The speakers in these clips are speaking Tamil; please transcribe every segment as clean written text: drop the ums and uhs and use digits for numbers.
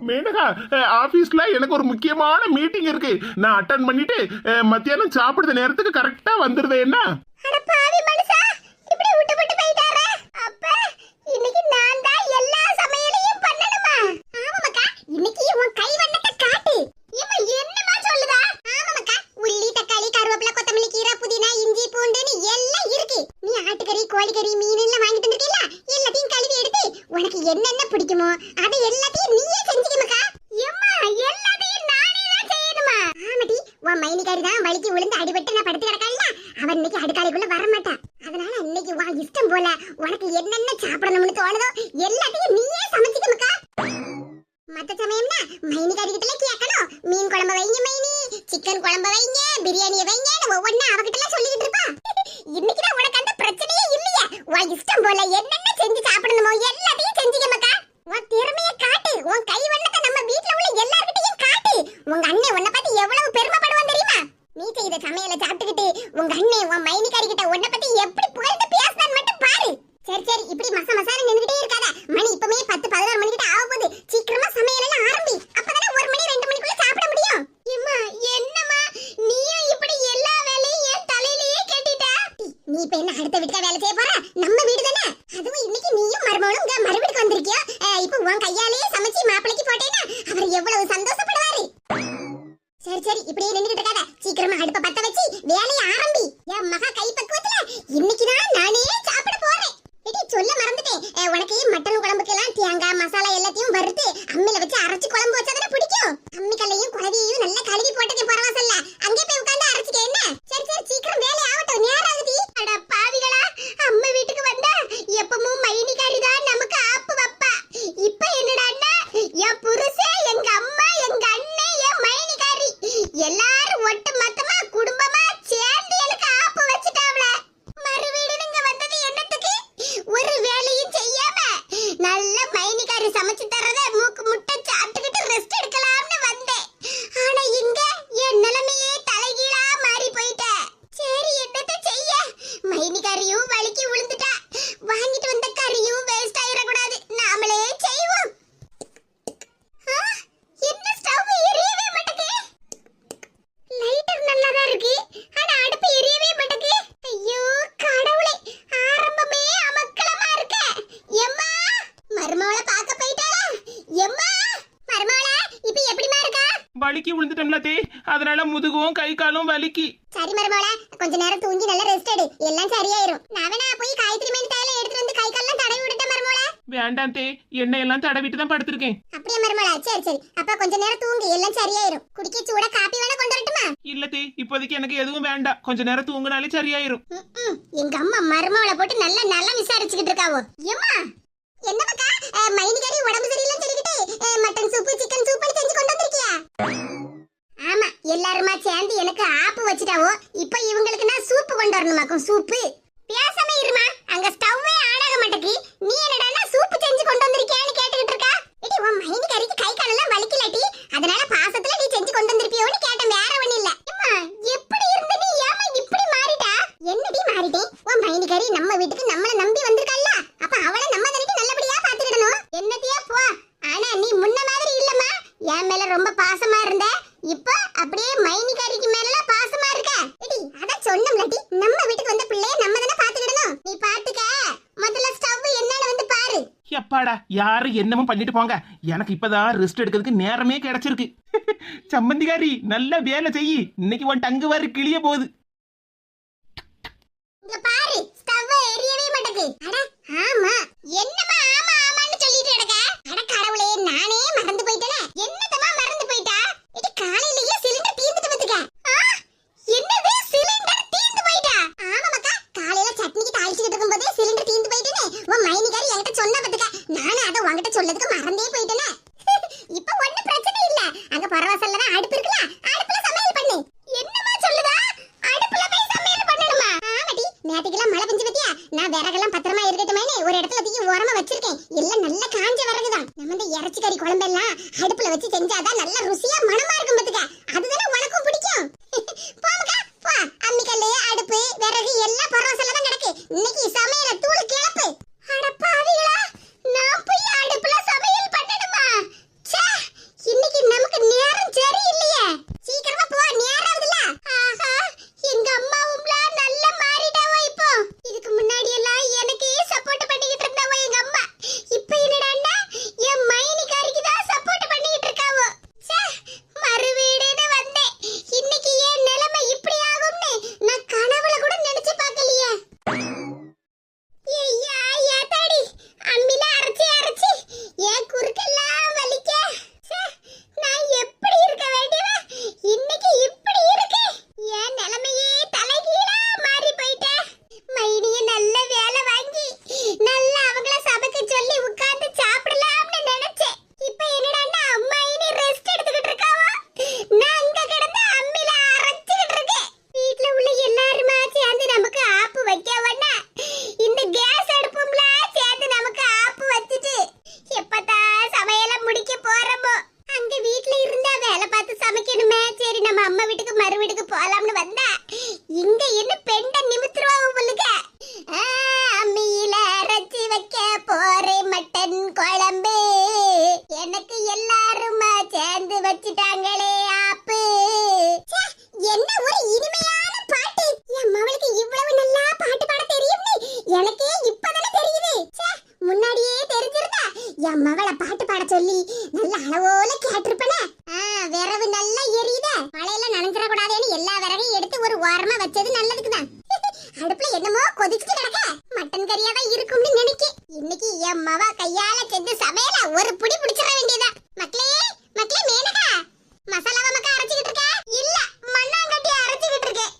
மேனகா, ஆபீஸ்ல எனக்கு ஒரு முக்கியமான மீட்டிங் இருக்கு. நான் அட்டெண்ட் பண்ணிட்டு மத்தியானம் சாப்பிடுற நேரத்துக்கு கரெக்டா வந்துருதே. என்ன அட பாவி மனுஷா, இப்படி விட்டு விட்டு போயிட்டாரே. அப்ப இன்னைக்கு நான் தான் எல்லா சமையலையும் பண்ணணுமா? ஆமாமக்கா, இன்னைக்கு உன் கை வண்ணத்தை காட்டு. ஏம்மா என்னமா சொல்லுதா? ஆமாமக்கா, உள்ளி, தக்காளி, கருவேப்பிலை, கொத்தமல்லி, கீரை, புதினா, இஞ்சி, பூண்டுன்னு எல்லாம் இருக்கு. நீ ஆட்டுக்கறி, கோழிக்கறி, மீன் எல்லாம் வாங்கிட்டு வந்திருக்கீல, எல்லாத்தையும் கழுவி எடுத்து உனக்கு என்னென்ன பிடிக்குமோ அதை எல்லாத்தையும் நீயே செஞ்சுக்கணும்க்கா. ஏம்மா எல்லாத்தையும் நானே தான் செய்யணுமா? ஆமாடி, உன் மைனிகாரி தான் வலிக்கு விழுந்து அடிபட்டு நான் படுத்து கிடக்காள்ல, அவன் இன்னைக்கு அடுக்காலைக்குள்ள வர மாட்டான். அதனால இன்னைக்கு வா, இஷ்டம் போல உனக்கு என்னென்ன சாப்பிடணும்னு தோணுதோ எல்லாத்தையும் நீயே சமைச்சுக்கணும்க்கா. மத்த சமயம்னா மைனிகாரி கிட்ட கேட்கணும், மீன் குழம்பு வைங்க மைனி, சிக்கன் குழம்பு வைங்க, பிரியாணியை வைங்கன்னு ஒவ்வொன்னு அவகிட்ட சொல்லிக்கிட்டு இருப்பா. இன்னைக்கு தான் உனக்கு அந்த பிரச்சனையே இல்லையா? உன் இஷ்டம் போல என்னென்ன செஞ்சு சாப்பிடணுமோ எல்லாத்தையும் செஞ்சுக்கமாக்கா. உன் திறமையை காட்டு, உன் கை வண்ணத்தை நம்ம வீட்ல உள்ள எல்லார்கிட்டயும் காட்டு. உங்க அண்ணன் உன்னை பார்த்து எவ்வளவு பெருமைப்படுவான் தெரியுமா? நீ செய்த சமையலை சாப்பிட்டுக்கிட்டு உங்க அண்ணன் உன் மைனிகாரி கிட்ட உன்னை பத்தி எப்படி புகழ்ந்து பேசுறான்னு மட்டும் பாரு. சரி சரி, இப்படி மச மசான்னு நின்னுகிட்டே இருக்காத. மணி இப்பமே 10-11 மணிக்கிட்ட ஆக போகுது. சீக்கிரமா சமையல் எல்லாம் ஆரம்பி. அப்பதானே 1 மணி 2 மணிக்குள்ள சாப்பிட முடியும். ஏம்மா என்னம்மா நீயும் இப்படி எல்லா வேலையும் என் தலையிலேயே கேட்டிட்ட? நீ இப்ப என்ன அடுத்த வீட்டுல வேலை செய்ய போற? நம்ம வீடு தானே. அதுவும் இன்னைக்கு நீயும் மருமகளும் உங்க மறு வீட்டுக்கு வந்திருக்கியோ. இப்போ உன் கையாலேயே சமைச்சு மாப்பிளைக்கு போட்டேன்னா அவர் எவ்வளவு சந்தோஷப்படுவாரு. சரி சரி, இப்படியே நின்னுகிட்டு இருக்காத. சீக்கிரமா அடுப்ப பத்த வச்சு வேலையை ஆரம்பி. என் மகா கை பக்குவத்துல இன்னைக்கு தான் நானே சாப்பிட போறேன். எடி சொல்ல மறந்துட்டேன், உனக்கு மட்டன் குழம்புக்கெல்லாம் தேங்காய் மசாலா எல்லாத்தையும் வறுத்து அம்மில வச்சு அரைச்சு குழம்பு வச்சாதானே பிடிக்கும். அம்மிக்கல்லையும் குழவையையும் நல்லா கழுவி போட்டது பரவாசல்ல, அங்கே போய் உட்கார்ந்து அரைச்சுக்க. என்ன சரி சரி, சீக்கிரம் வேலை ஆகட்டும், நேரம் ஆகுது. அட பாவிகளா, அம்மா வீட்டுக்கு வந்தா எப்பவும் மைனிகாரி தான் நமக்கு ஆப்பு வப்பா. இப்ப என்னடான்னா என் புருஷே, எங்க அம்மா, எங்க அண்ணே, என் மைனிகாரி எல்லாரும் ஒட்டு மொத்தமா குடும்பமா சேர்ந்து எனக்கு ஆப்பு வச்சுட்டாவல. மறுவீடுங்க வந்தது என்னத்துக்கு? ஒரு வேலையும் செய்யாம நல்ல மைனிகாரி சமைச்சு தரத மூக்கு முட்டை சாப்பிட்டுக்கிட்டு ரெஸ்ட் எடுக்கலாம்னு வந்தேன். ஆனா இங்க என் நிலைமையே தலைகீழா மாறி போயிட்டேன். சரி என்னத்த செய்ய, மைனிகாரியும் வலிக்கு விழுந்துட்டா. வாங்கிட்டு வந்த கறியும் வேஸ்ட் ஆயிடக்கூடாது, நாமளே செய்வோம். என்ன ஸ்டவ் எரியவே மாட்டேங்குது? லைட்டர் நல்லதா இருக்கு, ஆனா அடுப்பு எரியவே மாட்டேங்குது. ஐயோ கடவுளே, ஆரம்பமே அமக்கலமா இருக்கு. எம்மா மருமவளை பார்க்க போயிட்டாளா? எம்மா மருமவளே, இப்போ எப்படிமா இருக்கா? வலிக்கு விழுந்துட்டோம்ல தே, அதனால முதுகும் கை காலும் வலிக்கு. சரி மருமவளே, கொஞ்ச நேரம் தூங்கி நல்லா ரெஸ்ட் எடு, எல்லாம் சரியாயிரும். நான் வேணா போய் காயத்ரி மேன் தைல எடுத்து வந்து கை கால்லாம் தடவி விட்டுட்டேன் மருமவளே. வேண்டாம் தே, எண்ணெய் எல்லாம் தடவிட்டு தான் படுத்திருக்கேன். அப்படியே மருமவளே, சரி சரி, அப்ப கொஞ்ச நேரம் தூங்கு, எல்லாம் சரியாயிரும். குடிக்க சூட காபி வேணா கொண்டு வரட்டுமா? இல்ல தே, இப்போதைக்கு எனக்கு எதுவும் வேண்டாம், கொஞ்ச நேரம் தூங்குனாலே சரியாயிரும். எங்க அம்மா மருமவளை போட்டு நல்லா விசாரிச்சுக்கிட்டு இருக்காவோ. ஏம்மா என்னமாக்கா, மைனிகாரி உடம்பு சரியில்லைன்னு சொல்லிக்கிட்டு மட்டன் சூப்பு சிக்கன் சூப்பு செஞ்சு கொண்டு வந்திருக்கியா? ஆமா, எல்லாருமா சேர்ந்து எனக்கு ஆப்பு வச்சுட்டாவோ. இப்போ இவங்களுக்கு நான் சூப்பு கொண்டு வரணுமாக்கும். சூப்பு பேசாம இருமா, அங்க ஸ்டவ்வே ஆன் ஆக மாட்டேக்கு. நீ என்னடா சூப்பு செஞ்சு கொண்டு வந்திருக்கியான்னு கேட்டுக்கிட்டு இருக்கா? ஏடி உன் மைனிகாரிக்கு கை காலெல்லாம் வலிக்கலடி, அதனால பாசத்துல நீ செஞ்சு கொண்டு வந்திருப்பியோன்னு கேட்டேன், வேற ஒண்ணும் இல்ல. அம்மா எப்படி இருந்த நீ ஏமா இப்படி மாறிட்டா? என்னடி மாறிட்டேன்? உன் மைனிகாரி நம்ம வீட்டுக்கு நம்மள நம்பி வந்திருக்கல்ல, அப்ப அவளை நம்ம தானே நல்லபடியா பாத்துக்கிடணும். என்னத்தையா போ. ஆனா நீ முன்ன மாதிரி இல்லம்மா, என் மேல ரொம்ப பாசமா இருந்த, இப்ப அப்படியே மைனிகாரிக்கு மேல பாசமா இருக்க. ஏடி அத சொன்னம்லடி, நம்ம வீட்டுக்கு வந்த பிள்ளைய நம்ம தானே பாத்துக்கிடணும். நீ பாத்துக்க, முதல்ல ஸ்டவ் என்னன்னு வந்து பாரு. எப்பாடா, யாரு என்னமும் பண்ணிட்டு போங்க, எனக்கு இப்பதான் ரெஸ்ட் எடுக்கிறதுக்கு நேரமே கிடைச்சிருக்கு. சம்பந்திகாரி நல்ல வேலை செய்யி, இன்னைக்கு உன் டங்கு வாரி கிளிய போகுது. இங்க பாரு, ஸ்டவ் எரியவே மாட்டேங்குது. அட ஆமா, என்னமா ஆமா ஆமான்னு சொல்லிட்டு இருக்க? அட கடவுளே, நானே மறந்து போயிட்டேனே. என்னதமா மறந்து போயிட்டா? இது காலையிலேயே சிலிண்டர் தீந்துட்டு வந்துக்க. என்னது சிலிண்டர் தீந்து போயிட்டா? ஆமா மக்கா, காலையில சட்னிக்கு தாளிச்சிட்டு இருக்கும்போதே சிலிண்டர் தீந்து போயிட்டேனே. உன் மைனிகாரி என்கிட்ட சொன்ன பத்துக்க, நானே அத உன்கிட்ட சொல்லதுக்கு மறந்தே போயிட்டேனே. இப்போ ஒண்ணு பிரச்சனை இல்ல, அங்க பரவாசல்ல தான் அடுப்பு இருக்குல, அடுப்புல சமையல் பண்ணு. என்னமா சொல்லுதா? அடுப்புல போய் சமையல் பண்ணணுமா? ஆமாடி, நேத்துக்கெல்லாம் மழை பெஞ்சு பத்தியா, நான் விறகெல்லாம் பத்திரமா இருக்கட்டுமேனே ஒரு இடத்துல தூக்கி ஓரமா வச்சிருக்கேன். எல்லாம் நல்ல காஞ்ச விறகுதான். நம்ம இந்த இறைச்சி கறி குழம்பெல்லாம் அடுப்புல வச்சு செஞ்சாதான் நல்ல ருசியா மணமா இருக்கும் பத்துக்க, அதுதானே உனக்கும் பிடிக்கும். போமக்கா போ, அம்மிக்கல்லு அடுப்பு விறகு எல்லாம் பரவாசல்ல தான் கிடக்கு. இன்னைக்கு சமையல தூள் கிளப்பு. அட பாவிகளா, நான் போய் அடுப்புல சமையல் பண்ணணுமா? ச்சே, வச்சிட்டாங்களே ஆப்பு. ச்சே, என்ன ஒரு இனிமையான பாட்டு. என் மவளுக்கு இவ்வளவு நல்லா பாட்டு பாட தெரியும்னு எனக்கே இப்பதானே தெரியுது. ச்சே, முன்னாடியே தெரிஞ்சிருந்தா என் மவளை பாட்டு பாட சொல்லி நல்ல அளவோல கேட்டிருப்பனே. விரவு நல்லா எரியுதே, மழையில நனைஞ்சிட கூடாதுன்னு எல்லா விறகையும் எடுத்து ஒரு ஓரமா வச்சது நல்லதுக்குதான். அடுப்புல என்னமோ கொதிச்சுட்டு கிடக்க மட்டன் கறியாவா இருக்கும்னு நினைக்கேன். இன்னைக்கு என் மவ கையால செஞ்ச சமையல ஒரு புடி பிடிச்சிட வேண்டியதா. மக்களே மக்களே, மேனகா மசாலாவா மக்கா அரைச்சிக்கிட்டு இருக்க? இல்ல, மண்ணாங்கட்டி அரைச்சிக்கிட்டு இருக்கேன்.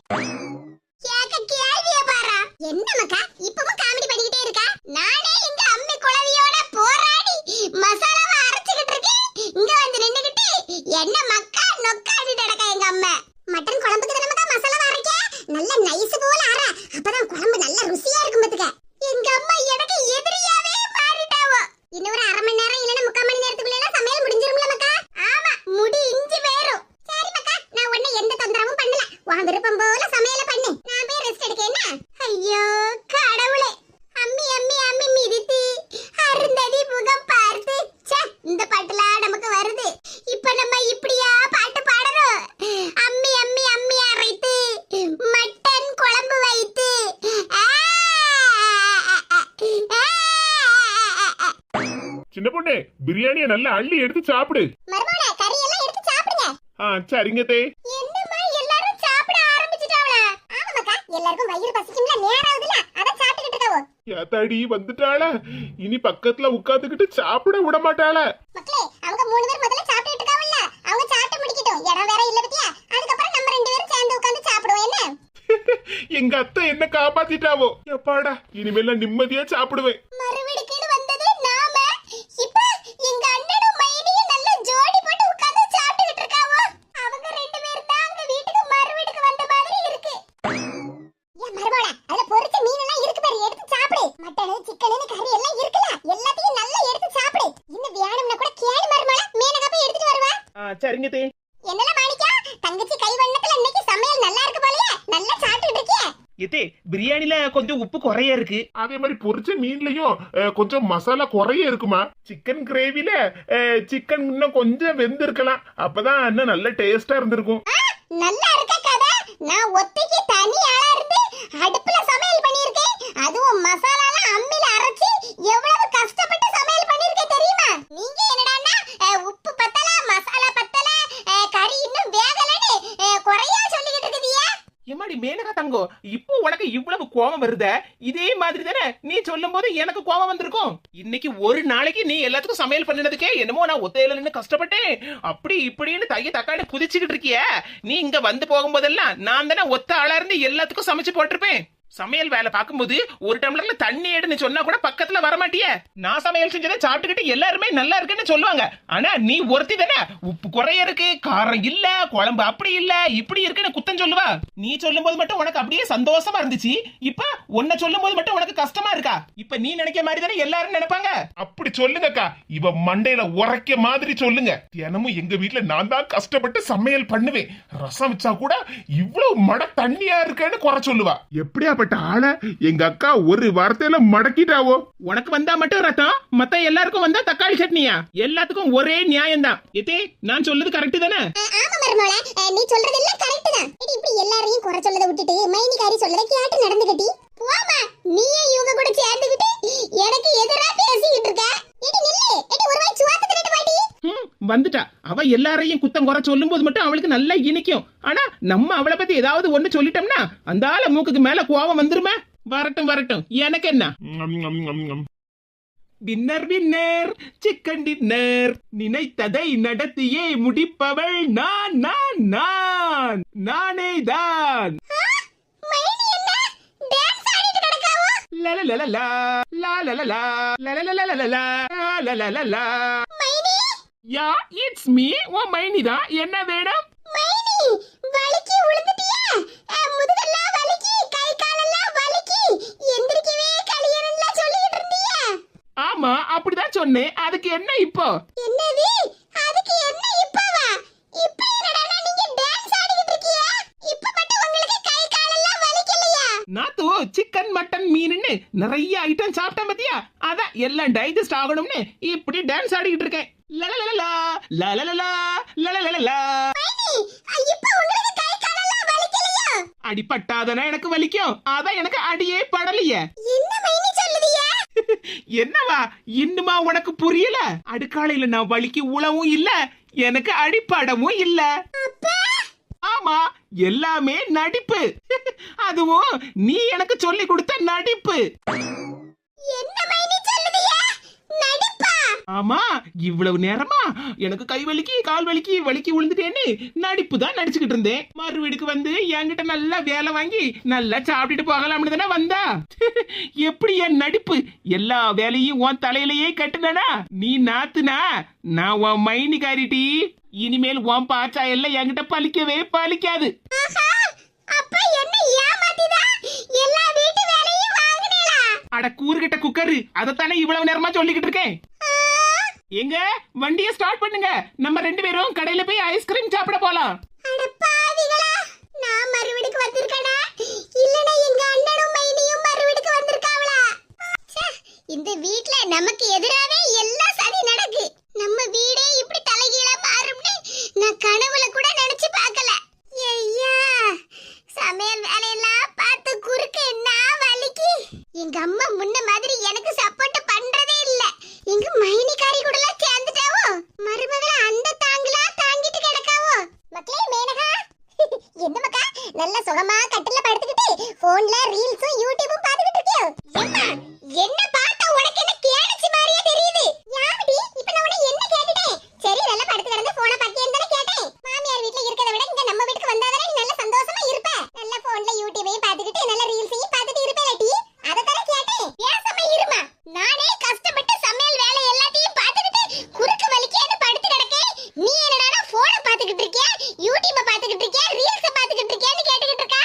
கேக்க கேள்விய பாரா. என்ன மக்கா இப்பவும் காமெடி பண்ணிக்கிட்டே இருக்கா? நானே எங்க அம்மி குளவியோட போராடி மசாலாவா அரைச்சிக்கிட்டு இருக்கேன். இங்க வந்து நின்னுகிட்டு என்ன மக்கா நொக்காடி நடக்க எங்க அம்மா. மட்டன் குழம்புக்கு தான மக்கா மசாலாவா அரைக்க? நல்ல நைஸ் போல அரை, அப்பதான் குழம்பு நல்ல ருசியா இருக்கும் பாத்துக்க. எங்க அம்மா எனக்கு எதிரியாவே மாறிட்டாவோ. இன்னொரு அரை மணி நேரம் இல்லனா 3/4 மணி நேரத்துக்குள்ள எல்லாம் சமையல் முடிஞ்சிரும்ல மக்கா? ஆமா, முடி இஞ்சி வேறும். சரி மக்கா, நான் உன்னை எந்த தொந்தரவும் பண்ணல. உன் விருப்பம் போல சமையல பண்ணு, நான் போய் ரெஸ்ட் எடுக்கேன்னா. ஐயோ கடவுளே, அம்மி அம்மி அம்மி மிதித்து அருந்ததி முகம் பார்த்து. ச்சே, இந்த பாட்டுலாம் நமக்கு வருது. இப்ப நம்ம இப்படியா பாட்டு பாடுறோம்? அம்மி அம்மி அம்மி அரைத்து மட்டன் குழம்பு வைத்து. சின்ன பொண்ணே, பிரியாணியை நல்லா அள்ளி எடுத்து சாப்பிடு. மர்மோனே, கறி எல்லாம் எடுத்து சாப்பிடுங்க. சரிங்க தே. என்னம்மா எல்லாரும் சாப்பிட ஆரம்பிச்சிட்டாங்களா? ஆமா மக்கா, எல்லாருக்கும் வயிறு பசிக்கும்ல, நேரம் ஆகுதுல, அத சாப்பிட்டுக்கிட்டு இருக்காவோ. ஏத்தாடி வந்துட்டாள, இனி பக்கத்துல உட்கார்ந்துகிட்டு சாப்பிட விட மாட்டாள. மக்களே, அவங்க 3 பேர் முதல்ல சாப்பிட்டுட்டு இருக்காவல்ல, அவங்க சாப்பிட்டு முடிக்கட்டும். இடம் வேற இல்ல பத்தியா, அதுக்கப்புறம் நம்ம 2 பேரும் சேர்ந்து உட்கார்ந்து சாப்பிடுவோம். என்ன எங்க அத்தை என்ன காப்பாத்திட்டாவோ. எப்பாடா, இனிமேல நிம்மதியா சாப்பிடுவேன். மறுவீடுக்குன்னு வந்தது நாம. இப்ப எங்க அண்ணனும் மைனியும் நல்ல ஜோடி போட்டு உட்கார்ந்து சாப்பிட்டுக்கிட்டு இருக்காவோ. அவங்க 2 பேரும் தான் அங்க வீட்டுக்கு மறுவீடுக்கு வந்த மாதிரி இருக்கு. ஏன் மறுபோல, அதுல பொரிச்ச மீன் எல்லாம் இருக்கு பாரு, எடுத்து சாப்பிடு. மட்டன் சிக்கன் கறி எல்லாம் இருக்குல, எல்லாத்தையும் நல்லா எடுத்து சாப்பிடு. இன்னும் வேணும்னா கூட கேளு மறுபோல, மேனகா போய் எடுத்துட்டு வருவா. சரிங்க தே. என்னல மாணிக்கா, தங்கச்சி கை வண்ணத்துல இன்னைக்கு சமையல் நல்லா இருக்கு போலயே, நல்லா சாப்பிட்டுட்டு இருக்கியே. எத்தே, பிரியாணில கொஞ்சம் உப்பு குறைய இருக்கு. அதே மாதிரி பொரிச்ச மீன்லயும் கொஞ்சம் மசாலா குறைய இருக்குமா. சிக்கன் கிரேவில சிக்கன் இன்னும் கொஞ்சம் வெந்து இருக்கலாம், அப்பதான் இன்னும் நல்ல டேஸ்டா இருந்திருக்கும். நல்லா இருக்க கதை. நான் ஒத்தைக்கு தனி ஆளா இருந்து அடுப்புல சமையல் பண்ணிருக்கேன். அதுவும் மசாலாலாம் அம்மில அரைச்சி எவ்வளவு கஷ்டப்பட்டு சமையல் பண்ணிருக்கேன் தெரியுமா? நீங்க என்னடான்னா உப்பு பத்தல, மசாலா பத்தல, கறி இன்னும் வேகலன்னு குறையா சொல்லிக்கிட்டு இருக்கீங்க. எம்மாடி மேனகா தங்கம், இப்போ உனக்கு இவ்வளவு கோபம் வருத? இதே மாதிரி தானே நீ சொல்லும் போது எனக்கு கோபம் வந்திருக்கும். இன்னைக்கு ஒரு நாளைக்கு நீ எல்லாத்துக்கும் சமையல் பண்ணினதுக்கே என்னமோ நான் ஒத்தையில நின்னு கஷ்டப்பட்டேன் அப்படி இப்படின்னு தைய தக்காளி குதிச்சுக்கிட்டு இருக்கிய. நீ இங்க வந்து போகும்போதெல்லாம் நான் தானே ஒத்த ஆளா இருந்து எல்லாத்துக்கும் சமைச்சு போட்டிருப்பேன். சமையல் வேலை பார்க்கும்போது ஒரு டம்ளர்ல தண்ணி எடுன்னு சொன்னா கூட பக்கத்துல வரமாட்டிய. நான் சமையல் செஞ்சதை சாப்பிட்டுக்கிட்டு எல்லாருமே நல்லா இருக்குன்னு சொல்லுவாங்க. ஆனா நீ ஒருத்தி தானே உப்பு குறைய இருக்கு, காரம் இல்ல, குழம்பு அப்படி இல்ல, இப்படி இருக்குன்னு குத்தம் சொல்லுவா. நீ சொல்லும் போது மட்டும் உனக்கு அப்படியே சந்தோஷமா இருந்துச்சு, இப்ப உன்னை சொல்லும் போது மட்டும் உனக்கு கஷ்டமா இருக்கா? இப்ப நீ நினைக்க மாதிரி தானே எல்லாரும் நினைப்பாங்க. அப்படி சொல்லுங்கக்கா, இவ மண்டையில உரைக்க மாதிரி சொல்லுங்க. தினமும் எங்க வீட்டுல நான் தான் கஷ்டப்பட்டு சமையல் பண்ணுவேன். ரசம் வச்சா கூட இவ்வளவு மட தண்ணியா இருக்கேன்னு குறை சொல்லுவா. எப்படியாப்பட்ட ஆள எங்க அக்கா ஒரு வார்த்தையில மடக்கிட்டாவோ. உனக்கு வந்தா மட்டும் ரத்தம், மத்த எல்லாருக்கும் வந்தா தக்காளி சட்னியா? எல்லாத்துக்கும் ஒரே நியாயம் தான். எதே, நான் சொல்றது கரெக்ட் தானே? ஆமா மர்மோல, நீ சொல்றது எல்லாம் கரெக்ட் தான். இப்படி எல்லாரையும் குறை சொல்லத விட்டுட்டு மைனிகாரி சொல்லத கேட்டு நடந்துக்கிட்டி போமா. நீயே இவங்க கூட சேர்ந்துக்கிட்டு எனக்கு எதிரா பேசிக்கிட்டு இருக்க. ஏடி நில்லு, ஏடி ஒரு வாய் சுவாத்து தின்னுட்டு வாடி. வந்துட்டா. அவ எல்லாரையும் குத்தம் குறை சொல்லும் போது மட்டும் அவளுக்கு நல்லா இனிக்கும். ஆனா நம்ம அவளை பத்தி ஏதாவது ஒண்ணு சொல்லிட்டோம்னா அந்த ஆள மூக்குக்கு மேல கோவம் வந்துருமே. வரட்டும் வரட்டும், எனக்கு என்ன. டின்னர் டின்னர் சிக்கன் டின்னர், நினைத்ததை நடத்தியே முடிப்பவள் நான் நான் நான் நானே தான். மைனி என்ன டான்ஸ் ஆடிட்டு கிடக்காவோ? லலலலலா லலலலா லலலலலலா லலலலலா. மைனி, யா, இட்ஸ் மீ. ஓ மைனி தான். என்ன வேணும்? மைனி வலிக்கு விழுந்துட்டியா? முதுகெல்லாம் வலிக்கு, கை காலெல்லாம் வலிக்கு, எந்திரிக்கவே கலியறன்னு சொல்லிட்டு இருந்தியா? ஆமா, அப்படிதான் சொன்னேன். அதுக்கு என்ன இப்போ? என்னது? அதுக்கு என்ன இப்பவா? இப்ப என்னடா நீங்க டான்ஸ் ஆடிட்டு இருக்கீங்க? இப்ப மட்டும் உங்களுக்கு கை காலெல்லாம் வலிக்கலையா? நாத்து சிக்கன் மட்டன் மீன்னு நிறைய ஐட்டம் சாப்பிட்டேன் பத்தியா, அதான் எல்லாம் டைஜஸ்ட் ஆகணும்னு இப்படி டான்ஸ் ஆடிக்கிட்டு இருக்கேன். லலலலலா லலலலா லலலலலா. இப்ப உங்களுக்கு கை காலெல்லாம் வலிக்கலையா? அடிபட்டாதானே எனக்கு வலிக்கும், அதான் எனக்கு அடியே படலையே. என்ன மைனி சொல்லுதியா? என்னவா இன்னுமா உனக்கு புரியல? அடுக்காலையில நான் வலிக்கு உளவும் இல்ல, எனக்கு அடிப்படமும் இல்ல. ஆமா, எல்லாமே நடிப்பு. அதுவும் நீ எனக்கு சொல்லி கொடுத்த நடிப்பு. என்ன மைனி சொல்லுதியா? நடிப்பா? ஆமா, இவ்வளவு நேரமா எனக்கு கை வலிக்கு கால் வலிக்கு வலிக்கு விழுந்துட்டேன்னு நடிப்பு தான் நடிச்சுக்கிட்டு இருந்தேன். மறு வீட்டுக்கு வந்து என்கிட்ட நல்லா வேலை வாங்கி நல்லா சாப்பிட்டுட்டு போகலாம்னு தானே வந்தா. எப்படி என் நடிப்பு? எல்லா வேலையும் உன் தலையிலேயே கட்டுனா நீ நாத்துனா நான் உன் மைனிகாரிட்டி. இனிமேல் உன் பாச்சா எல்லாம் என்கிட்ட பலிக்கவே பலிக்காது. அப்ப என்ன ஏமாத்திதா எல்லா வீட்டு வேலையும் வாங்குனீங்களா? அட கூறுகிட்ட குக்கரு, அதத்தானே இவ்வளவு நேரமா சொல்லிக்கிட்டு இருக்கேன். எங்க வண்டியை ஸ்டார்ட் பண்ணுங்க, நம்ம 2 பேரும் கடையில போய் ஐஸ்கிரீம் சாப்பிட போலாம். அட பாவிகளா, நான் மறுவீடுக்கு வந்திருக்கேனா? இல்லனா எங்க அண்ணனும் மைனியும் மறுவீடுக்கு வந்திருக்காங்களா? இந்த வீட்ல நமக்கு எதிராவே எல்லா சதி நடக்கு. நம்ம வீடே இப்படி தலைகீழா மாறும்னு நான் கனவுல கூட நினைச்சு பார்க்கல. ஐயா, சமையல் வேலையெல்லாம் பார்த்து குறுக்கு நான் வலிக்கு. எங்க அம்மா முன்ன மாதிரி எனக்கு சப்போர்ட் பண்றதே இல்ல. எங்க மைனிகாரி கூட எல்லாம் சேர்ந்துட்டாவோ, மருமகளை அந்த தாங்களா தாங்கிட்டு கிடக்காவோ. மக்களே, மேனகா என்ன மக்கா நல்ல சுகமா கட்டில படுத்துக்கிட்டு போன்ல ரீல்ஸும் யூடியூபும் பார்த்துக்கிட்டு இருக்கியோ? அம்மா, என்ன பார்த்தா உனக்கு என்ன கேடிச்சு மாதிரியே தெரியுது. யாரடி இப்ப நான் உன்னை என்ன கேட்டுட்டேன்? சரி, நல்லா படுத்து கிடந்து போனை பார்க்கேன்னு தானே கேட்டேன். மாமியார் வீட்ல இருக்கதை விட இங்க நம்ம வீட்டுக்கு வந்தாதானே நீ நல்ல சந்தோஷமா இருப்ப. நல்ல போன்ல யூடியூபையும் பார்த்துக்கிட்டு நல்ல ரீல்ஸையும் பார்த்துட்டு இருப்பேலடி, அத தானே கேட்டேன். பேசாம இருமா. நானே கஷ்டப்பட்டு சமையல் வேலை எல்லாத்தையும் பார்த்துக்கிட்டு குறுக்கு வலிக்கேன்னு படுத்து கிடக்கேன். நீ என்னடா போனை பார்த்துக்கிட்டு இருக்கியா, யூடியூபை பார்த்துக்கிட்டு இருக்கியா, ரீல்ஸை பார்த்துக்கிட்டு இருக்கியான்னு கேட்டுக்கிட்டு இருக்கா?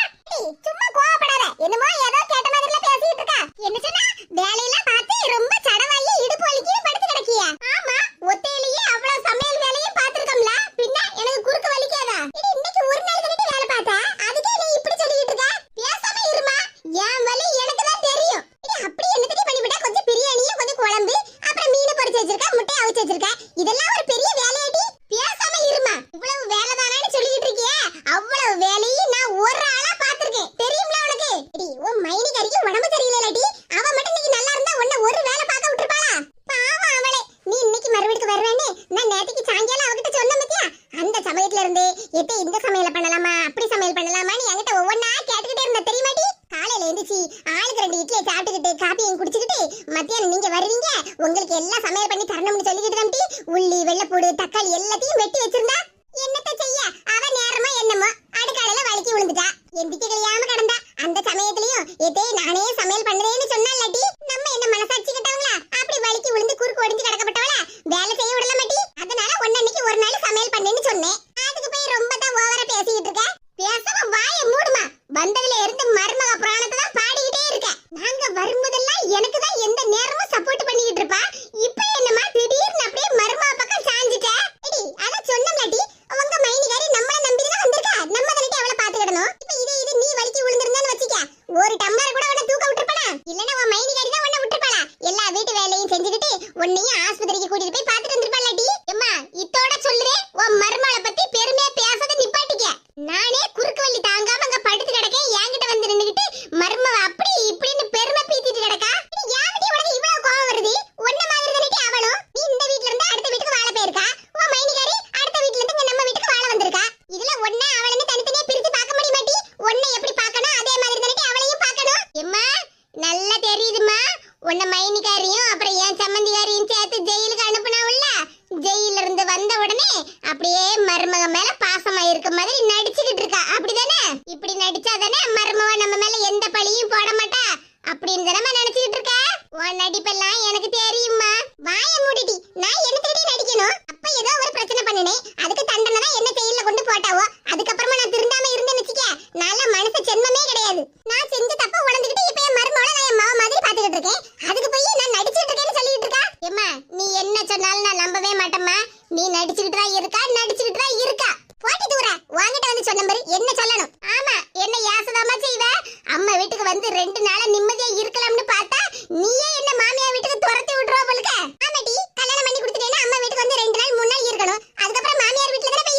சும்மா கோவப்படாத. என்னமோ ஏதோ கேட்ட மாதிரில பேசிட்டு இருக்கா. என்ன சொன்னா? வேலையெல்லாம் பார்த்து ரொம்ப சடவாயி இடுப்பு வலிக்கு படுத்து கிடக்கியா? ஆமா, ஒத்தையிலேயே அவ்வளவு சமையல் வேலையும் பார்த்திருக்கோம்ல, பின்ன எனக்கு குறுக்கு வலிக்காதா? இன்னைக்கு ஒரு நாள் கழிச்சு வேலை பார்த்தா அதுக்கே நீ இப்படி சொல்லிட்டு இருக்க? பேசாம இருமா. என் வலி எனக்கு தான் தெரியும். அப்படி என்னத்தடி பண்ணிவிட்டா? கொஞ்சம் பிரியாணியும் கொஞ்சம் குழம்பு அப்புறம் மீன் பொரிச்சு வச்சிருக்க, முட்டை அவிச்சு வச்சிருக்க. இதெல்லாம் ஒரு பெரிய வேலையாடி. பேசாம இருமா. இவ்வளவு வேலை தானேன்னு சொல்லிட்டு இருக்கியே, அவ்வளவு வேலையும் நான் ஒரு ஆளா பார்த்திருக்கேன். தெரியும்ல உனக்கு? டி, உன் மைனிகாரிக்கு உடம்பு சரியில்லைலடி. அவ மட்டும் நீ நல்லா இருந்தா உன்னை ஒரு வேலை பார்க்க விட்டுருப்பாளா? பாவம் அவளே. நீ இன்னைக்கு மறுவீடுக்கு வருவேன்னு நான் நேத்துக்கு சாயங்காலம் அவகிட்ட சொன்ன பத்தியா? அந்த சமயத்துல இருந்து எத்தே இந்த சமையல பண்ணலாமா அப்படி சமையல் பண்ணலாமான்னு என்கிட்ட ஒவ்வொன்னா கேட்டுக்கிட்டே இருந்த தெரியுமாடி? காலையில எழுந்துச்சு ஆளுக்கு 2 இட்லியை சாப்பிட்டுக்கிட்டு காப்பியும் குடிச்சுக்கிட்டு மத்தியானம் நீங்க வருவீங்க, உங்களுக்கு எல்லாம் சமையல் பண்ணி தரணும்னு சொல்லிக்கிட்டு தான் உள்ளி வெள்ளைப்பூடு தக்காளி எல்லாத்தையும் வெட்டி வச்சிருந்தா. என்னத்த செய்ய, அவ நேரமா என்னமோ அடுக்காலையில வலிக்கி விழுந்துட்டா. எந்திக்க கழியாம கிடந்தா. அந்த சமயத்திலயும் எதே நானே சமையல் பண்றேன்னு சொன்னாலடி, நம்ம என்ன மனசாட்சி கிட்டவங்களா? அப்படி வலிக்கி விழுந்து குறுக்கு ஒடிஞ்சு கிடக்கப்பட்டவளா வேலை செய்ய விடல மாட்டி. அதனால ஒன்னன்னைக்கு ஒரு நாள் சமையல் பண்ணேன்னு சொன்னேன். அதுக்கு போய் ரொம்ப தான் ஓவரா பேசிக்கிட்டு இருக்க. பேசாம வாய மூடுமா. வந்ததுல இருந்து மருமக புராணத்தை தான் பாடிக்கிட்டே இருக்க. நாங்க வரும்போதெல்லாம் எனக்கு தான் எந்த நேரமும் சப்போர்ட் பண்ணிக்கிட்டு இருப்பா. இப்ப என்னமா திடீர்னு அப்படியே மருமக பக்கம் சாஞ்சிட்ட? அத சொன்னம்லடி, அவங்க மைனிகாரி நம்மள நம்பி தான் வந்திருக்கா. நம்ம தானே அவளை பாத்துக்கிடணும். இப்ப இது நீ வலிக்கி விழுந்திருந்தான்னு வச்சிக்க, ஒரு டம்ளர் கூட உன்னை தூக்க விட்டுருப்பானா? இல்லனா உன் மைனிகாரி தான் உன்னை விட்டுருப்பாளா? எல்லா வீட்டு வேலையும் செஞ்சுக்கிட்டு உன்னையும் ஆஸ்பத்திரிக்கு கூட்டிட்டு போய் பாத்துட்டு வந்திருப்பாளடி. அம்மா, இதோட சொல்லுறேன், உன் மருமகளை பத்தி பெருமையா பேசாத நிப்பாட்டிக்க. நானே குறுக்கு வலி தாங்காம அங்க படுத்து கிடக்கேன், என்கிட்ட வந்து நின்னுகிட்டு மருமக அப்படி இப்படின்னு பெருமை பீத்திட்டு கிடக்கா. யாருடி உனக்கு இவ்வளவு கோவம் வருது? ஒன்ன மாதிரி தானே அவளும். நீ இந்த வீட்ல இருந்து அடுத்த வீட்டுக்கு வாழ போயிருக்கா. உன் மைனிகாரி அடுத்த வீட்ல இருந்து நம்ம வீட்டுக்கு வாழ வந்திருக்கா. இதுல ஒண்ணே அவளன்னு தனித்தனியா பிரிச்சு பார்க்க முடிய மாட்டி. ஒண்ணே எப்படி பார்க்கணும் அதே மாதிரி தானே அவளையும் பார்க்கணும். எம்மா, நல்லா தெரியுதுமா. உன்ன மைனிகாரியும் அப்புறம் என் சம்மந்திகாரியும் சேர்த்து ஜெயிலுக்கு அனுப்புனாவுல்ல. ஜெயில இருந்து வந்த உடனே அப்படியே மருமக மேல பாசமா இருக்க மாதிரி நடிச்சுக்கிட்டு இருக்கா. அப்படிதானே? இப்படி நடிச்சாதானே மருமக நம்ம மேல எந்த பழியும் போட மாட்டா அப்படின்னு தானே நினைச்சுக்கிட்டு இருக்க. உன் நடிப்பெல்லாம் எனக்கு தெரியுமா. வாய மூடிட்டி. நான் என்ன தேடி நடிக்கணும்? அப்ப ஏதோ ஒரு பிரச்சனை பண்ணினேன், அதுக்கு தண்டனை தான் என்ன ஜெயில கொண்டு போட்டாவோ. அதுக்கப்புறமா நான் திருந்தாம இருந்தேன்னு வச்சுக்க, நல்ல மனசு ஜென்மமே கிடையாது. நான் செஞ்ச தப்ப உணர்ந்துகிட்டு இப்ப என் மருமகளை நான் என் மாவ மாதிரி பாத்துக்கிட்டு இருக்கேன். அதுக்கு போய் நான் நடிச்சிட்டு இருக்கேன்னு சொல்லிட்டு இருக்கா. ஏம்மா, நீ என்ன சொன்னாலும் நான் நம்பவே மாட்டேம்மா. நீ நடிச்சுக்கிட்டு தான் இருக்கா. போட்டி தூர வாங்கிட்டு வந்து சொன்ன மாதிரி என்ன சொல்லணும்? ஆமா, என்ன யாசதாமா செய்வ? அம்மா வீட்டுக்கு வந்து 2 நாளா நிம்மதியா இருக்கலாம்னு பார்த்தா நீயே என்ன மாமியா வீட்டுக்கு துரத்தி விட்டுறோ போலுக்க. ஆமாடி, கல்யாணம் பண்ணி கொடுத்துட்டேன்னா அம்மா வீட்டுக்கு வந்து 2 நாள் 3 நாள் இருக்கணும். அதுக்கப்புறம் மாமியார் வீட்டுல தானே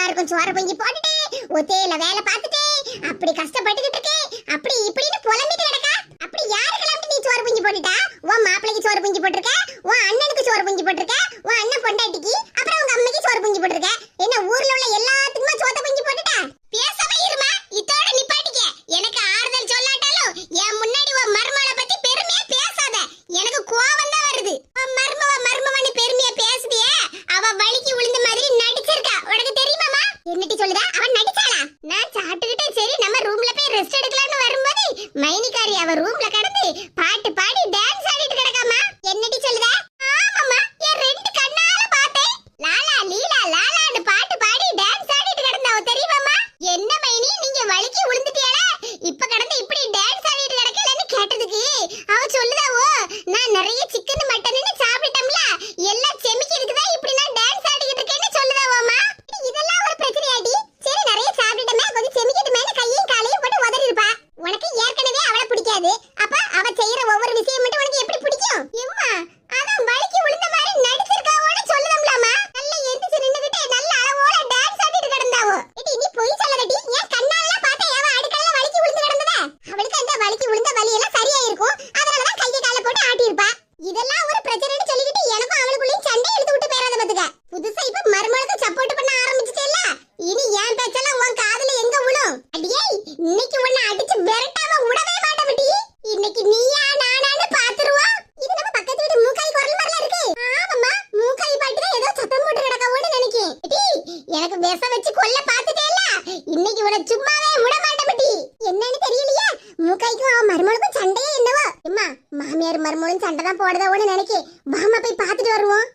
எல்லாருக்கும் சோறு பொங்கி போட்டுட்டு ஒத்தையில வேலை பார்த்துட்டு அப்படி கஷ்டப்பட்டுக்கிட்டு இருக்கே அப்படி இப்படின்னு புலம்பிட்டு கிடக்கா. அப்படி யாருக்கெல்லாம் நீ சோறு பொங்கி போட்டுட்டா? உன் மாப்பிளைக்கு சோறு பொங்கி போட்டிருக்க, உன் அண்ணனுக்கு சோறு பொங்கி போட்டிருக்க, உன் அண்ணன் பொண்டாட்டிக்கு, அப்புறம் உங்க அம்மைக்கு சோறு பொங்கி போட்டிருக்க. என்ன ஊர்ல உள்ள எல்லாத்துக்குமே சோத்த பொங்கி போட்டுட்டா? பேசவே இருமா, இதோட நிப்பாட்டிக்க. எனக்கு ஆறுதல் சொல்லாட்டாலும் என் முன்னாடி உன் மர்மவளை பத்தி பெருமையா பேசாத. எனக்கு கோவம் தான் வருது. உன் மர்மவன்னு பெருமையா பேசுதியே, அவ வலிக்கு விழுந்த மாதிரி நடிச்சிருக்கா. உனக்கு தெரியுமாமா? என்னட்டி சொல்லுதா? அவன் நடிச்சாளா? நான் சாப்பிட்டுக்கிட்டே சரி நம்ம ரூம்ல போய் ரெஸ்ட் எடுக்கலாம்னு வரும்போது மைனிகாரி அவ ரூம்ல கடந்து பாட்டு பாடி டான்ஸ் ஆடிட்டு கிடக்காமா. என்னட்டி சொல்லுதா? ஆமாமா, என் ரெண்டு கண்ணால பார்த்தேன். லாலா லீலா லாலான்னு பாட்டு பாடி டான்ஸ் ஆடிட்டு கிடந்தாவ. தெரியுமாமா? என்ன மைனி நீங்க வலிக்கு விழுந்துட்டியாளா? இப்ப கடந்து இப்படி டான்ஸ் ஆடிட்டு கிடக்கலன்னு கேட்டதுக்கு அவ சொல்லுதாவோ, நான் நிறைய சிக்கன் மட்டன்னு சாப்பிட்டேன்ல, எல்லாம் செமிக்கிறதுக்கு தான் இப்படி நான் டான்ஸ் ஆடிட்டு இருக்கேன்னு சொல்லுதாவோமா. இதெல்லாம் ஒரு பிரச்சனையாடி? சரி நிறைய சாப்பிட்டுட்டமே, கொஞ்சம் செமிக்கட்டுமேன்னு கையும் காலையும் போட்டு உதறி இருப்பா. உனக்கு ஏற்கனவே அவளை பிடிக்காது, அப்ப அவ செய்யற ஒவ்வொரு விஷயம் மட்டும் உனக்கு எப்படி பிடிக்கும்? எம்மா அதான் வலிக்கு விழுந்த மாதிரி நடிச்சிருக்காவோன்னு சொல்லுதம்லாமா. நல்ல எந்திரிச்சு நின்னுகிட்டே நல்ல அளவோட டான்ஸ் ஆடிட்டு கிடந்தாவோ. ஏடி நீ போய் சொல்லதடி, ஏன் கண்ணால பார்த்தே அவ அடுக்கல்ல வலிக்கு விழுந்து கிடந்ததே. அவளுக்கு அந்த வலிக்கு விழுந்த வலி எல்லாம் சரியா இருக்கும், அதனால தான் கையை காலை போட்டு ஆட்டி இருப்பா. இதெல்லாம் ஒரு பிரச்சனைன்னு சொல்லிக்கிட்டு எனக்கும் அவளுக்குள்ளேயும் சண்டை இழுத்து விட்டு போயிடாத பாத்துக்க. புதுசா இப்ப மருமகளுக்கு சப்போர்ட் பண்ண ஆரம்பிச்சிட்டேல்ல, இனி ஏன் பேச்செல்லாம் உன் காதுல எங்க விழும்? அடியே இன்னைக்கு உன்னை அடிச்சு விரட்டாம விடவே மாட்டேன்டி. இன்னைக்கு நீயா நானான்னு பாத்துருவோம். இது நம்ம பக்கத்து வீட்டு மூக்காய் குரல் மாதிரில இருக்கு. ஆமாம்மா, மூக்காய் பாட்டு தான் ஏதோ சத்தம் போட்டு கிடக்கவோன்னு நினைக்கேன். எனக்கு விஷ வச்சு கொல்ல பாத்துட்டேல்ல, இன்னைக்கு உன்னை சும்மாவே விட மாட்டேன்டி. என்னன்னு தெரியலையா, மூக்காய்க்கும் அவன் மருமகளுக்கும் சண்டையே என்னவோ. அம்மா மாமியார் மருமகளும் சண்டை தான் போடுதவோன்னு நினைக்கேன். வாமா போய் பாத்துட்டு வருவோம்.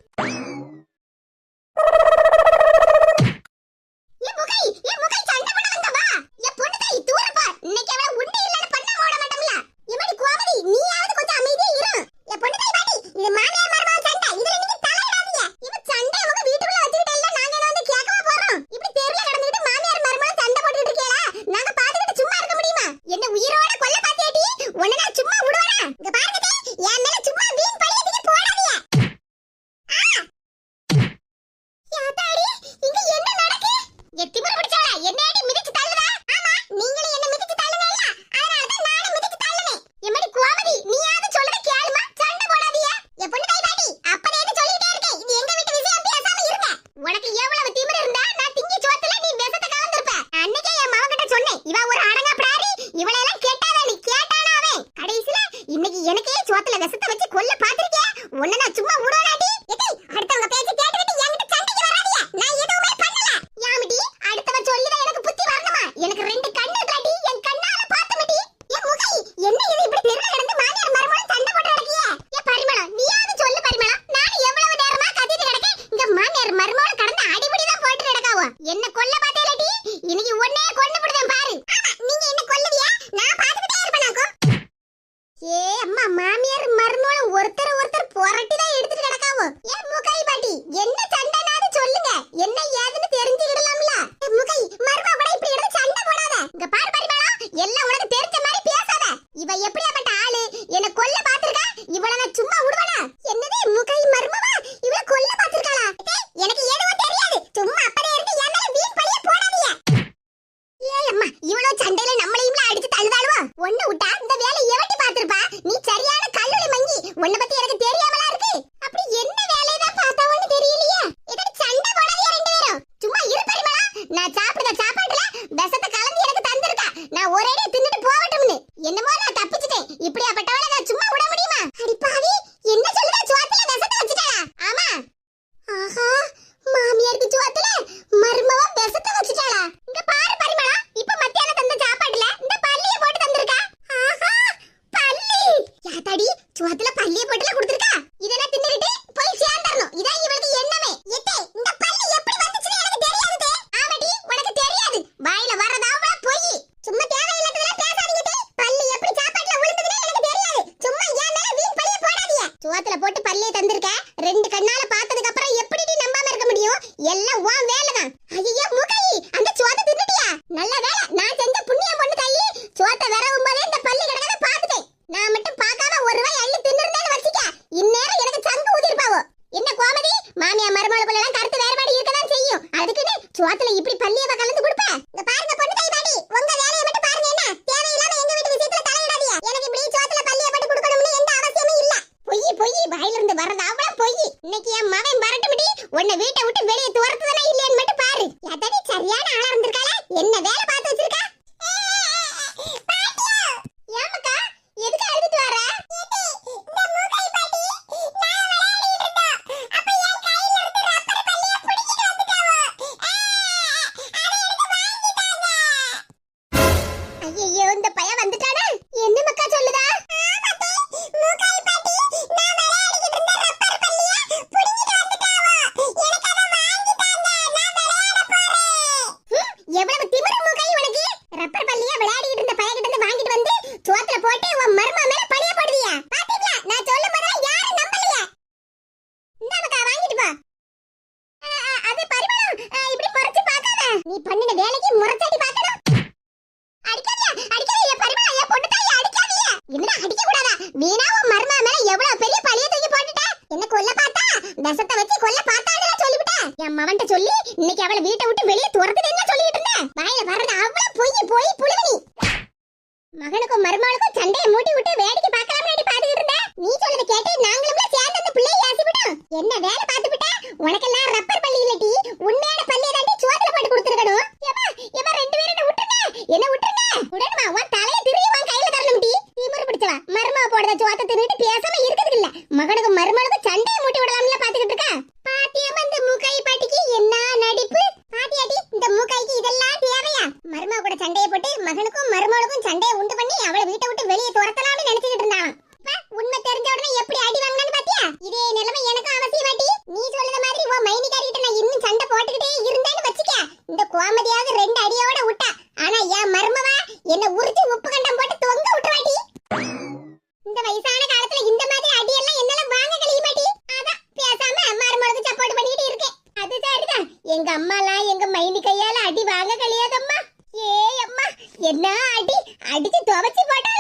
எனக்கே சோத்துல விஷத்தை வச்சு கொல்ல பாத்திருக்கே. உன்னை நான் சும்மா விடுவேனாடி? அடுத்தவங்க பேச்சு கேட்டுக்கிட்டு என்கிட்ட சண்டைக்கு வராதீங்க. நான் எதுவுமே பண்ணல. யாமிடி அடுத்தவ சொல்லிதான் எனக்கு புத்தி வரணுமா? எனக்கு ரெண்டு கண்ணு இருக்குடி, என் கண்ணால பார்த்தமடி. என் முகை என்ன இது இப்படி தெருல கிடந்து மாமியார் மருமகளும் சண்டை போட்டு கிடக்கியே? ஏ பரிமளம் நீயாவது சொல்லு பரிமளம். நான் எவ்வளவு நேரமா கத்திட்டு கிடக்கேன், இங்க மாமியார் மருமகளும் கடந்து அடிபடி தான் போட்டு கிடக்காவோ. என்ன கொல்ல பார்த்தேலடி, இன்னைக்கு ஒண்ணே கொண்டு விடுவேன் பாரு. ஆமா நீங்க என்ன கொல்லுவியா? நான் பாத்துக்கிட்டே இருப்பேனாக்கும். ஏ அம்மா, மாமியார் மருமகளும் ஒருத்தர் புரட்டி தான் எடுத்துட்டு கிடக்காவோ. ஏ முகாய் பாட்டி என்ன சண்டைனாது சொல்லுங்க, என்ன ஏதுன்னு தெரிஞ்சுக்கிடலாம்ல. முகாய் மருமக கூட இப்படி எடுத்து சண்டை போடாத. இங்க பாரு பரிமளம், எல்லாம் உனக்கு தெரிஞ்ச மாதிரி பேசாத. இவ எப்படியாப்பட்ட ஆளு, என்ன கொல்ல பாத்திருக்கா? இவள நான் சும்மா விடுவேனா? என்னது முகாய் மருமவ இவள கொல்ல பாத்திருக்காளா? எனக்கு எதுவும் தெரியாது, சும்மா அப்படியே இருந்து என் மேல வீண் பழிய போடாதீங்க. ஏய் அம்மா, இவ்வளவு சண்டையில நம்மளையும் அடிச்சு தள்ளுதாளுவா? ஒண்ணு விட்டா இந்த வேலை எவட்டி பாத்திருப்பா? நீ சரியான கல்லுளி மங்கி, உன்னை பத்தி எனக்கு தெரியாமலா இருக்கு. அப்படி என்ன வேலையை தான் பார்த்தாவோன்னு தெரியலையா? இதோட சண்டை போடாதீங்க ரெண்டு பேரும். சும்மா இரு பரிமளா, நான் சாப்பிடுற சாப்பாட்டுல விஷத்தை கலந்து எனக்கு தந்திருக்கா. நான் ஒரேடியா தின்னுட்டு போகட்டும்னு. என்னமோ நான் தப்பிச்சிட்டேன், இப்படியாப்பட்டவளை நான் சும்மா விட முடியுமா? அடி பாவி, என்ன சொல்லுதா? சோத்துல விஷத்தை வச்சுட்டாளா? ஆமா. ஆஹா, மாமியாருக்கு சோத்துல மருமவ விஷத்தை வச்சுட்டாளா? இங்க பாரு பரிமளா, இப்ப மத்தியானம் தந்த சாப்பாட்டுல இந்த பல்லிய போட்டு தந்திருக்கா. ஆஹா, பல்லி யாத்தாடி, சோத்துல பல்லிய போட்டுல கொடுத்திருக்கா. இதெல்லாம் தின்னுட்டு போய் சேர்ந்தறணும். இதான் இவளுக்கு எண்ணமே. எத்தே இந்த பல்லி எப்படி வந்துச்சுன்னு எனக்கு தெரியாது. ஆமாடி, உனக்கு தெரியாது. பள்ளியவ கலந்து கொடுப்ப. இந்த பாருங்க பொண்ணு கை பாடி, உங்க வேலையை மட்டும் பாருங்க. என்ன தேவையில்லாம எங்க வீட்டு விஷயத்துல தலையிடாதீங்க. எனக்கு இப்படி சோத்துல பள்ளிய போட்டு கொடுக்கணும்னு எந்த அவசியமும் இல்ல. பொய் வாயில இருந்து வரது அவ்வளவு பொய். இன்னைக்கு என் மகன் வரட்டும்டி, உன்னை வீட்டை விட்டு வெளியே துரத்துதானே இல்லையான்னு மட்டும் பாரு. எதடி சரியான ஆளா இருந்திருக்காளே, என்ன வேலை பார்த்து வச்சிருக்கா? ஏமக்கா எதுக்கு அழுதுட்டு வர? ஐயோ இந்த பையன் வந்துட்டானே. என்ன மக்கா சொல்லுதா? எவ்வளவு திமிரு மூக்கை உனக்கு? ரப்பர் பல்லியா விளையாடிட்டு இருந்த பையன்கிட்ட இருந்து வாங்கிட்டு வந்து சோத்துல போட்டு உன் மருமக மேல பழிய போடுவியா? பாத்தீங்களா, நான் சொல்லும் போதெல்லாம் யாரும் நம்பலையா? இந்த மக்கா வாங்கிட்டு போ. அது பரிமளம், இப்படி முறைச்சு பார்க்காத. நீ பண்ணின வேலைக்கு முறைச்சடி பார்க்கணும். அடிக்காதீங்க பரிமளம், என் பொண்ணு தாயை அடிக்காதீங்க. என்னடா அடிக்க கூடாதா? வீணா உன் மருமக மேல எவ்வளவு பெரிய பழிய தூக்கி போட்டுட்ட. என்ன கொல்ல பார்த்தா, விஷத்தை வச்சு கொல்ல பார்த்தான்னு சொல்லிவிட்டேன். என் மவன்ட்ட சொல்லி இன்னைக்கு அவளை வீட்டை விட்டு வெளியே துரத்துதேன்னு சொல்லிட்டு இருந்தேன். வாயில வர்றது அவ்வளவு போய் புழுவனி. மகனுக்கும் மருமகளுக்கும் சண்டையை மூட்டி விட்டு வேடிக்கை பார்க்கலாம்னு பாத்துக்கிட்டு இருந்தேன். நீ சொல்றத கேட்டு நாங்களும் சேர்ந்து அந்த பிள்ளையை ஏசிவிட்டோம். என்ன வேலை பார்த்துவிட்ட? உனக்கெல்லாம் ரப்பர் பள்ளி இல்லடி, உண்மையான பள்ளியை தாண்டி சோத்துல போட்டு கொடுத்துருக்கணும். ஏமா ரெண்டு பேரும் என்ன விட்டுருங்க. உடனே உன் தலையை திரும்பி உன் கையில தரணும்டி. திமிரு பிடிச்சவா, மருமக போடுற சோத்தை தின்னுட்டு பேசாம இருக்கிறது இல்ல. மகனுக்கும் மருமகளுக்கும் சண்டையை மூட்டி விடலாம்ல பாத்துக்கிட்டு இருக்கா. பாத்தியம் அந்த மூக்காய் பாட்டிக்கு என்ன நடிப்பு. பாட்டியாட்டி, இந்த மூக்காய்க்கு இதெல்லாம் தேவையா? மருமக கூட சண்டையை போட்டு மகனுக்கும் மருமகளுக்கும் சண்டையை உண்டு பண்ணி அவளை வீட்டை விட்டு வெளியே துரத்தலாம்னு நினைச்சிட்டு இருந்தான். உண்மை தெரிஞ்ச உடனே எப்படி அடி வாங்கினான்னு பாத்தியா? இதே நிலைமை எனக்கும் அவசியமாட்டி. நீ சொல்லுற மாதிரி உன் மைனிகாரிட்ட நான் இன்னும் சண்டை போட்டுக்கிட்டே இருந்தேன்னு வச்சுக்க, இந்த கோமதியாவது ரெண்டு அடியோட விட்டா. ஆனா என் மருமவா என்ன உரிச்சு உப்பு கண்டம் போட்டு தொங்க விட்டுவாட்டி. இந்த வயசான காலத்துல இந்த மாதிரி அடியெல்லாம் என்னால வாங்க கழிய மாட்டி. அதான் பேசாம மருமகளுக்கு சப்போர்ட் பண்ணிட்டு இருக்கேன். அது சரிதான், எங்க அம்மாலாம் எங்க மைனி கையால அடி வாங்க கழியாதம்மா. ஏ அம்மா, என்ன அடி அடிச்சு துவச்சு போட்டா